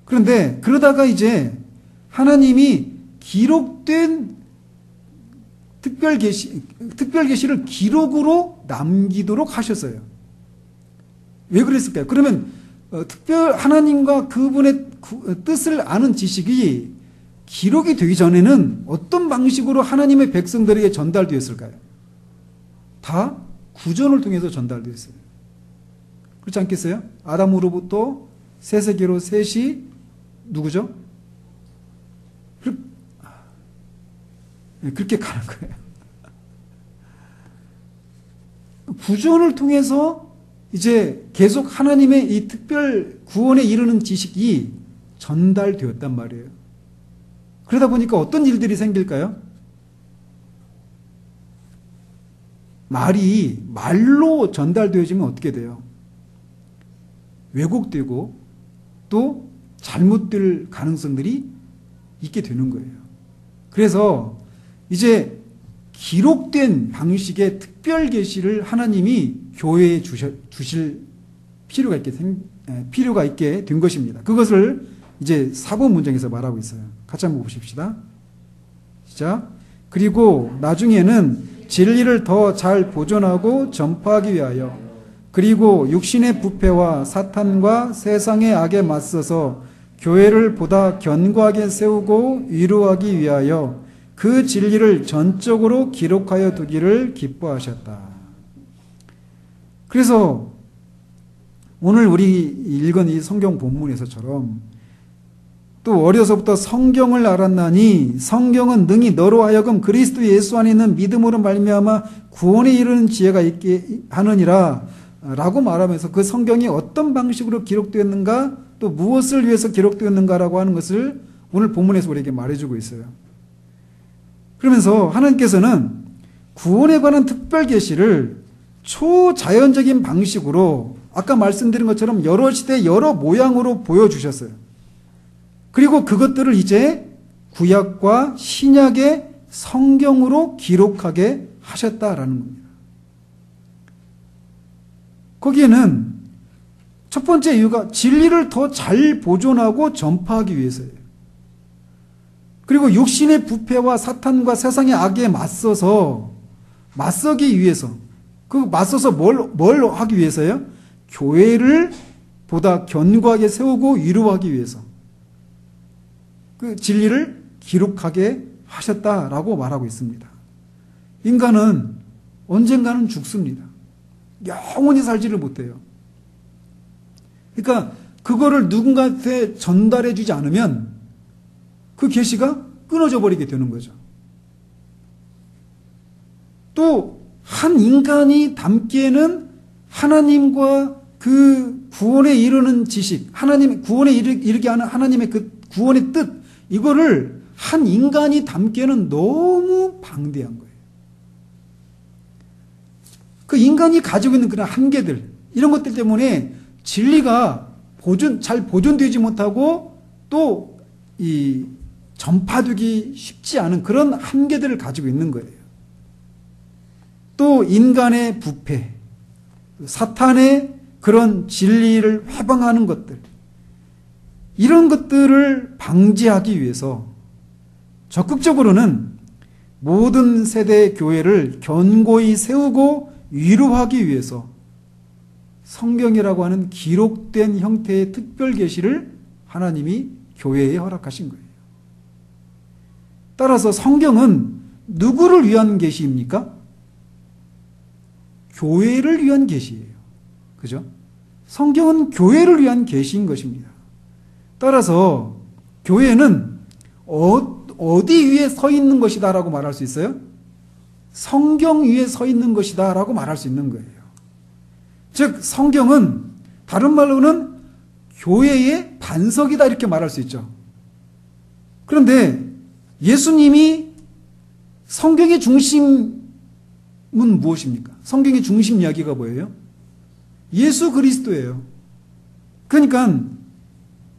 그런데 그러다가 이제 하나님이 기록된 특별계시를 기록으로 남기도록 하셨어요. 왜 그랬을까요? 그러면 하나님과 그분의 뜻을 아는 지식이 기록이 되기 전에는 어떤 방식으로 하나님의 백성들에게 전달되었을까요? 다 구전을 통해서 전달되었어요. 그렇지 않겠어요? 아담으로부터 셋에게로 셋이 누구죠? 그렇게 가는 거예요. 구전을 통해서 이제 계속 하나님의 이 특별 구원에 이르는 지식이 전달되었단 말이에요. 그러다 보니까 어떤 일들이 생길까요? 말로 전달되어지면 어떻게 돼요? 왜곡되고 또 잘못될 가능성들이 있게 되는 거예요. 그래서 이제 기록된 방식의 특별 계시를 하나님이 교회에 주실 필요가 있게 된 것입니다. 그것을 이제 4번 문장에서 말하고 있어요. 같이 한번 보십시다. 시작. 그리고 나중에는 진리를 더 잘 보존하고 전파하기 위하여, 그리고 육신의 부패와 사탄과 세상의 악에 맞서서 교회를 보다 견고하게 세우고 위로하기 위하여 그 진리를 전적으로 기록하여 두기를 기뻐하셨다. 그래서 오늘 우리 읽은 이 성경 본문에서처럼 또 어려서부터 성경을 알았나니 성경은 능히 너로 하여금 그리스도 예수 안에 있는 믿음으로 말미암아 구원에 이르는 지혜가 있게 하느니라 라고 말하면서 그 성경이 어떤 방식으로 기록되었는가, 또 무엇을 위해서 기록되었는가라고 하는 것을 오늘 본문에서 우리에게 말해주고 있어요. 그러면서 하나님께서는 구원에 관한 특별 계시를 초자연적인 방식으로 아까 말씀드린 것처럼 여러 시대 여러 모양으로 보여주셨어요. 그리고 그것들을 이제 구약과 신약의 성경으로 기록하게 하셨다라는 겁니다. 거기에는 첫 번째 이유가 진리를 더 잘 보존하고 전파하기 위해서예요. 그리고 육신의 부패와 사탄과 세상의 악에 맞서기 위해서, 맞서서 뭘 하기 위해서요? 교회를 보다 견고하게 세우고 위로하기 위해서 그 진리를 기록하게 하셨다라고 말하고 있습니다. 인간은 언젠가는 죽습니다. 영원히 살지를 못해요. 그러니까 그거를 누군가한테 전달해 주지 않으면 그 계시가 끊어져 버리게 되는 거죠. 또 한 인간이 담기에는 하나님과 그 구원에 이르는 지식, 구원에 이르게 하는 하나님의 그 구원의 뜻, 이거를 한 인간이 담기에는 너무 방대한 거예요. 그 인간이 가지고 있는 그런 한계들, 이런 것들 때문에 진리가 잘 보존되지 못하고 또 전파되기 쉽지 않은 그런 한계들을 가지고 있는 거예요. 또 인간의 부패, 사탄의 그런 진리를 회방하는 것들, 이런 것들을 방지하기 위해서 적극적으로는 모든 세대의 교회를 견고히 세우고 위로하기 위해서 성경이라고 하는 기록된 형태의 특별 계시를 하나님이 교회에 허락하신 거예요. 따라서 성경은 누구를 위한 계시입니까? 교회를 위한 계시예요. 그죠? 성경은 교회를 위한 계시인 것입니다. 따라서 교회는 어디 위에 서 있는 것이다 라고 말할 수 있어요? 성경 위에 서 있는 것이다 라고 말할 수 있는 거예요. 즉 성경은 다른 말로는 교회의 반석이다 이렇게 말할 수 있죠. 그런데 예수님이 성경의 중심은 무엇입니까? 성경의 중심 이야기가 뭐예요? 예수 그리스도예요. 그러니까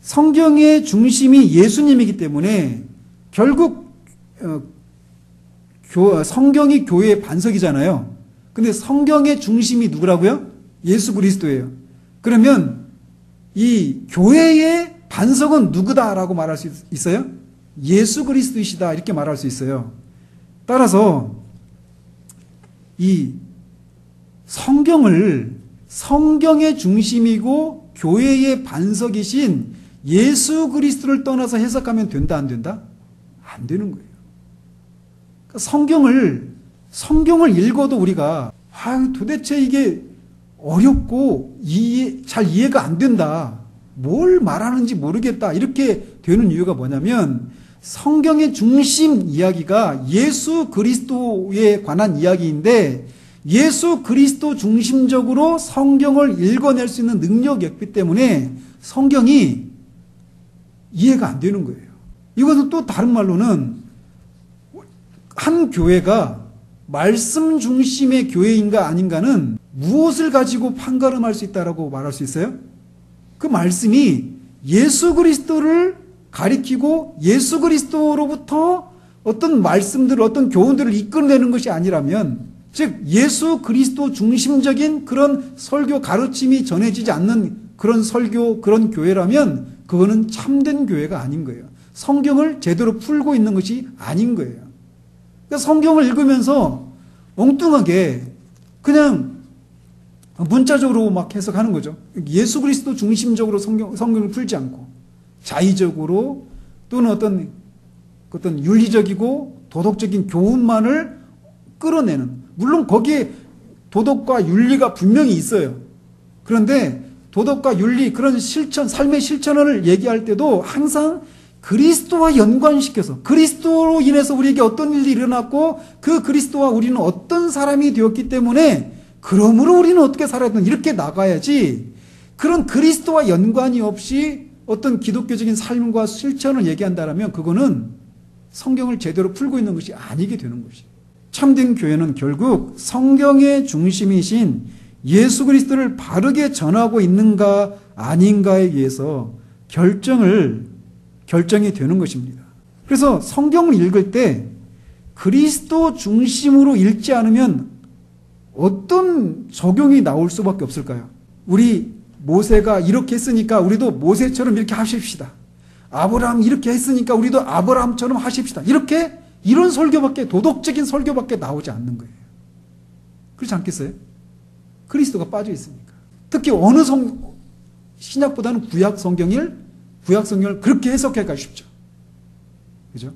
성경의 중심이 예수님이기 때문에 결국 성경이 교회의 반석이잖아요. 근데 성경의 중심이 누구라고요? 예수 그리스도예요. 그러면 이 교회의 반석은 누구다라고 말할 수 있어요? 예수 그리스도이시다 이렇게 말할 수 있어요. 따라서 이 성경의 중심이고 교회의 반석이신 예수 그리스도를 떠나서 해석하면 된다 안 된다? 안 되는 거예요. 그러니까 성경을 읽어도 우리가 도대체 이게 어렵고 잘 이해가 안 된다. 뭘 말하는지 모르겠다. 이렇게 되는 이유가 뭐냐면 성경의 중심 이야기가 예수 그리스도에 관한 이야기인데 예수 그리스도 중심적으로 성경을 읽어낼 수 있는 능력이 없기 때문에 성경이 이해가 안 되는 거예요. 이것은 또 다른 말로는 한 교회가 말씀 중심의 교회인가 아닌가는 무엇을 가지고 판가름할 수 있다라고 말할 수 있어요? 그 말씀이 예수 그리스도를 가리키고 예수 그리스도로부터 어떤 말씀들, 어떤 교훈들을 이끌어내는 것이 아니라면, 즉 예수 그리스도 중심적인 그런 설교 가르침이 전해지지 않는 그런 설교, 그런 교회라면 그거는 참된 교회가 아닌 거예요. 성경을 제대로 풀고 있는 것이 아닌 거예요. 그러니까 성경을 읽으면서 엉뚱하게 그냥 문자적으로 막 해석하는 거죠. 예수 그리스도 중심적으로 성경을 풀지 않고 자의적으로 또는 어떤 윤리적이고 도덕적인 교훈만을 끌어내는, 물론 거기에 도덕과 윤리가 분명히 있어요. 그런데 도덕과 윤리, 그런 실천, 삶의 실천을 얘기할 때도 항상 그리스도와 연관시켜서 그리스도로 인해서 우리에게 어떤 일이 일어났고 그 그리스도와 우리는 어떤 사람이 되었기 때문에 그러므로 우리는 어떻게 살아야 되나 이렇게 나가야지, 그런 그리스도와 연관이 없이 어떤 기독교적인 삶과 실천을 얘기한다면 그거는 성경을 제대로 풀고 있는 것이 아니게 되는 것이에요. 참된 교회는 결국 성경의 중심이신 예수 그리스도를 바르게 전하고 있는가 아닌가에 의해서 결정이 되는 것입니다. 그래서 성경을 읽을 때 그리스도 중심으로 읽지 않으면 어떤 적용이 나올 수밖에 없을까요? 우리 모세가 이렇게 했으니까 우리도 모세처럼 이렇게 하십시다. 아브라함 이렇게 했으니까 우리도 아브라함처럼 하십시다. 이런 설교밖에, 도덕적인 설교밖에 나오지 않는 거예요. 그렇지 않겠어요? 그리스도가 빠져 있으니까. 특히 어느 신약보다는 구약 성경을 그렇게 해석하기가 쉽죠. 그죠?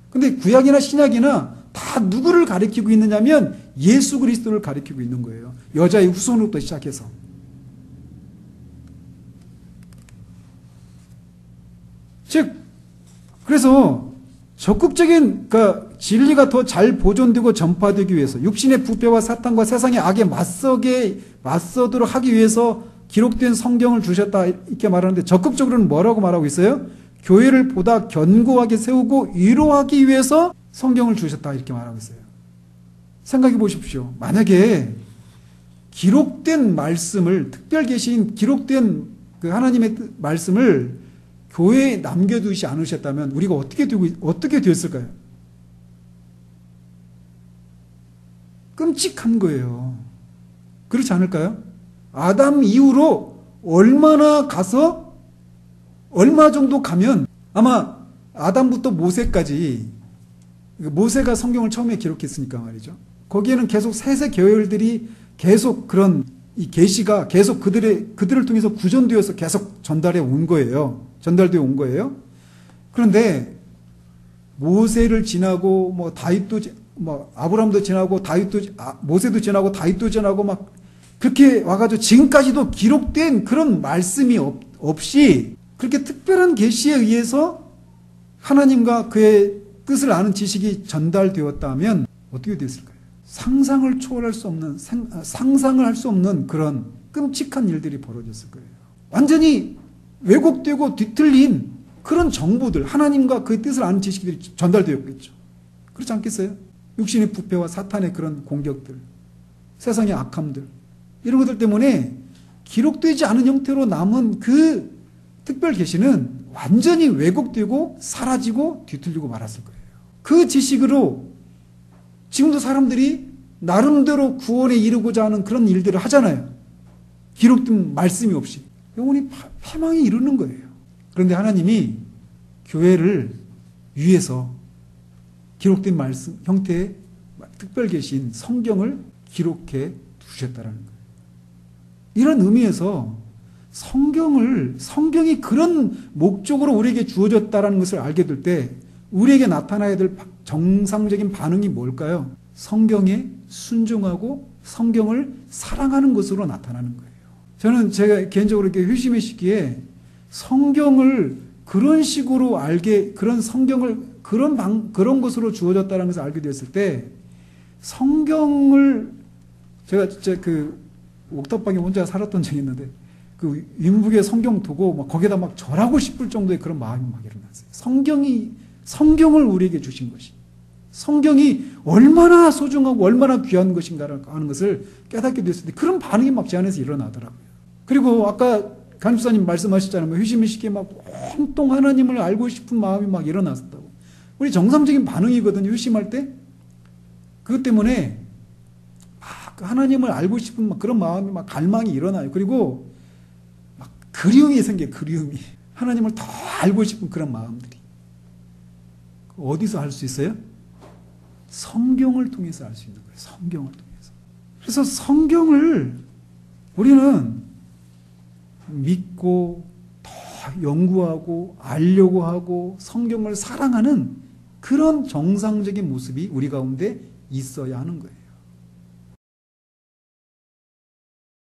근데 구약이나 신약이나 다 누구를 가리키고 있느냐면 예수 그리스도를 가리키고 있는 거예요. 여자의 후손으로부터 시작해서. 그래서 적극적인 진리가 더 잘 보존되고 전파되기 위해서 육신의 부패와 사탄과 세상의 악에 맞서도록 하기 위해서 기록된 성경을 주셨다 이렇게 말하는데, 적극적으로는 뭐라고 말하고 있어요? 교회를 보다 견고하게 세우고 위로하기 위해서 성경을 주셨다 이렇게 말하고 있어요. 생각해 보십시오. 만약에 기록된 말씀을, 특별계시인 기록된 그 하나님의 말씀을 교회에 남겨두지 않으셨다면 우리가 어떻게 되었을까요? 끔찍한 거예요. 그렇지 않을까요? 아담 이후로 얼마 정도 가면 아마 아담부터 모세까지, 모세가 성경을 처음에 기록했으니까 말이죠. 거기에는 계속 세세 계열들이 계속 그런 이 계시가 계속 그들을 통해서 구전되어서 계속 전달되어 온 거예요. 그런데 모세를 지나고 다윗도 아브라함도 지나고 모세도 지나고 다윗도 지나고 막 그렇게 와가지고 지금까지도 기록된 그런 말씀이 없이 그렇게 특별한 계시에 의해서 하나님과 그의 뜻을 아는 지식이 전달되었다면 어떻게 됐을까요? 상상을 초월할 수 없는, 상상을 할 수 없는 그런 끔찍한 일들이 벌어졌을 거예요. 완전히 왜곡되고 뒤틀린 그런 정보들, 하나님과 그의 뜻을 아는 지식들이 전달되었겠죠. 그렇지 않겠어요? 육신의 부패와 사탄의 그런 공격들, 세상의 악함들, 이런 것들 때문에 기록되지 않은 형태로 남은 그 특별 계시는 완전히 왜곡되고 사라지고 뒤틀리고 말았을 거예요. 그 지식으로 지금도 사람들이 나름대로 구원에 이르고자 하는 그런 일들을 하잖아요. 기록된 말씀이 없이. 영혼이 패망에 이르는 거예요. 그런데 하나님이 교회를 위해서 기록된 말씀 형태의 특별 계신 성경을 기록해 두셨다는 거예요. 이런 의미에서 성경이 그런 목적으로 우리에게 주어졌다는 것을 알게 될 때 우리에게 나타나야 될 정상적인 반응이 뭘까요? 성경에 순종하고 성경을 사랑하는 것으로 나타나는 거예요. 저는 제가 개인적으로 이렇게 회심의 시기에 성경을 그런 식으로 그런 성경을 그런 것으로 주어졌다는 것을 알게 되었을 때 성경을 제가 진짜 그 옥탑방에 혼자 살았던 적이 있는데 그 윈북의 성경 두고 막 거기다 막 절하고 싶을 정도의 그런 마음이 막 일어났어요. 성경을 우리에게 주신 것이 성경이 얼마나 소중하고 얼마나 귀한 것인가를 하는 것을 깨닫게 됐을 때 그런 반응이 막 제 안에서 일어나더라고요. 그리고 아까 간주사님 말씀하셨잖아요. 회심의 시기에 막 온통 하나님을 알고 싶은 마음이 막 일어났다고. 우리 정상적인 반응이거든요. 회심할 때. 그것 때문에 막 하나님을 알고 싶은 막 그런 마음이 막 갈망이 일어나요. 그리고 막 그리움이 생겨요. 그리움이. 하나님을 더 알고 싶은 그런 마음들이. 어디서 알 수 있어요? 성경을 통해서 알 수 있는 거예요. 성경을 통해서. 그래서 성경을 우리는 믿고 더 연구하고 알려고 하고 성경을 사랑하는 그런 정상적인 모습이 우리 가운데 있어야 하는 거예요.